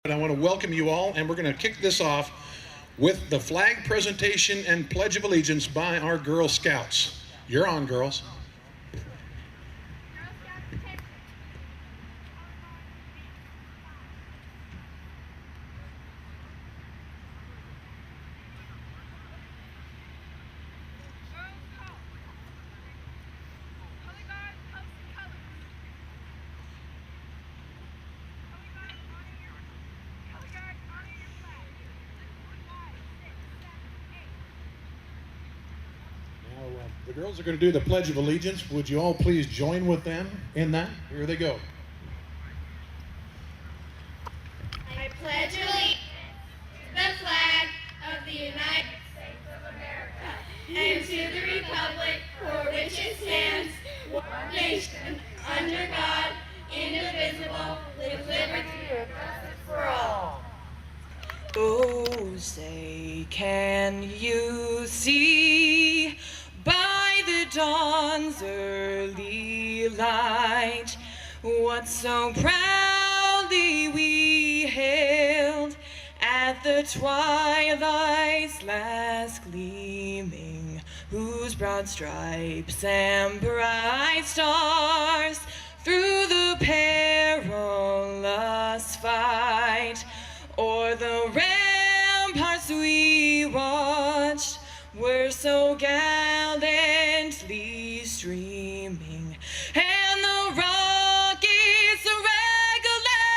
And I want to welcome you all, and we're going to kick this off with the flag presentation and Pledge of Allegiance by our Girl Scouts. You're on, girls. The girls are going to do the Pledge of Allegiance. Would you all please join with them in that? Here they go. I pledge allegiance to the flag of the United States of America and to the republic for which it stands, one nation, under God, indivisible, with liberty and justice for all. Oh, say, can you see by the dawn's early light what so proudly we hailed at the twilight's last gleaming, whose broad stripes and bright stars through the perilous fight o'er the ramparts we watched were so gallantly streaming, and the rockets regular,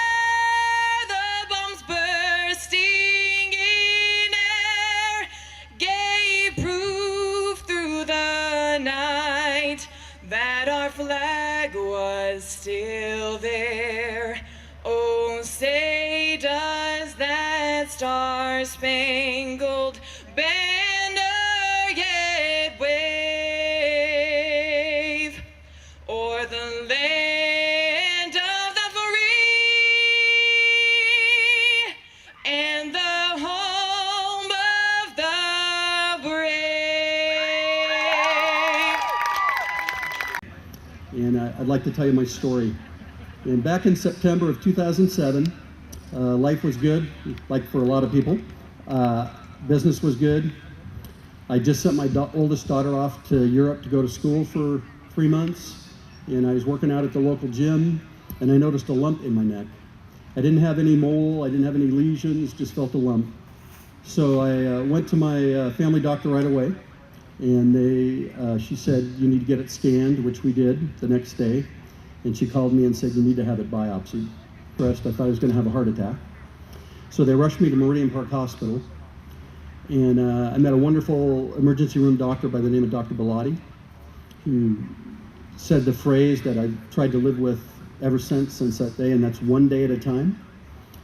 the bombs bursting in air, gave proof through the night that our flag was still there. Oh, say does that star-spangled banner yet wave o'er the land of the free and the home of the brave? And I'd like to tell you my story. And back in September of 2007, life was good, like for a lot of people. Business was good. I just sent my oldest daughter off to Europe to go to school for 3 months, and I was working out at the local gym, and I noticed a lump in my neck. I didn't have any mole, I didn't have any lesions, just felt a lump. So I went to my family doctor right away, and she said, you need to get it scanned, which we did the next day. And she called me and said, you need to have it biopsied. First, I thought I was going to have a heart attack. So they rushed me to Meridian Park Hospital. And I met a wonderful emergency room doctor by the name of Dr. Bellotti, who said the phrase that I've tried to live with ever since that day, and that's one day at a time.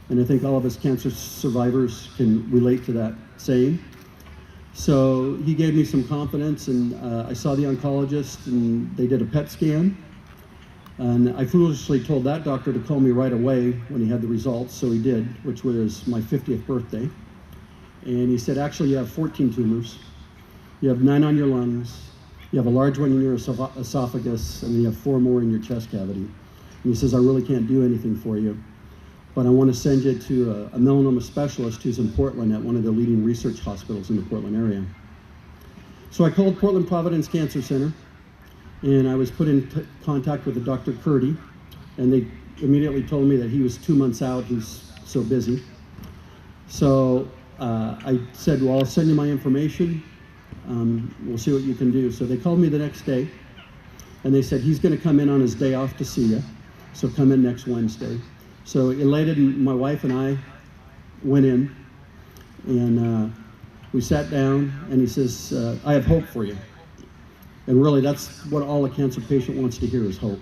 And I think all of us cancer survivors can relate to that saying. So he gave me some confidence, and I saw the oncologist, and they did a PET scan. And I foolishly told that doctor to call me right away when he had the results, so he did, which was my 50th birthday. And he said, actually, you have 14 tumors. You have 9 on your lungs. You have a large one in your esophagus, and you have 4 more in your chest cavity. And he says, I really can't do anything for you, but I want to send you to a melanoma specialist who's in Portland at one of the leading research hospitals in the Portland area. So I called Portland Providence Cancer Center, and I was put in contact with Dr. Curdy, and they immediately told me that he was 2 months out, he's so busy. So I said, well, I'll send you my information, we'll see what you can do. So they called me the next day, and they said, he's gonna come in on his day off to see you, so come in next Wednesday. So elated, my wife and I went in, and we sat down, and he says, I have hope for you. And really, that's what all a cancer patient wants to hear is hope.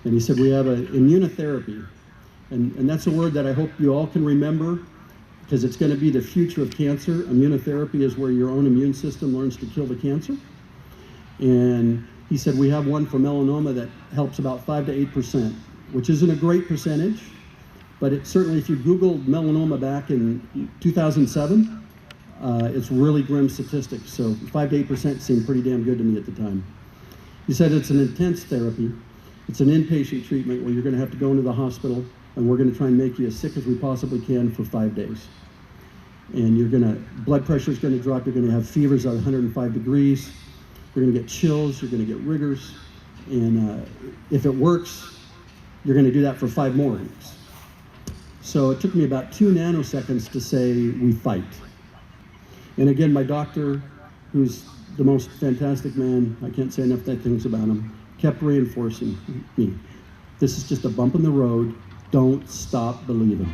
And he said, we have an immunotherapy. And that's a word that I hope you all can remember, because it's going to be the future of cancer. Immunotherapy is where your own immune system learns to kill the cancer. And he said, we have one for melanoma that helps about 5 to 8%, which isn't a great percentage, but it certainly, if you Googled melanoma back in 2007, it's really grim statistics. So 5 to 8% seemed pretty damn good to me at the time. He said it's an intense therapy. It's an inpatient treatment where you're going to have to go into the hospital and we're going to try and make you as sick as we possibly can for 5 days. And blood pressure is going to drop, you're going to have fevers at 105 degrees, you're going to get chills, you're going to get rigors, and if it works, you're going to do that for 5 more weeks. So it took me about 2 nanoseconds to say, we fight. And again, my doctor, who's the most fantastic man, I can't say enough good things about him, kept reinforcing me. This is just a bump in the road. Don't stop believing.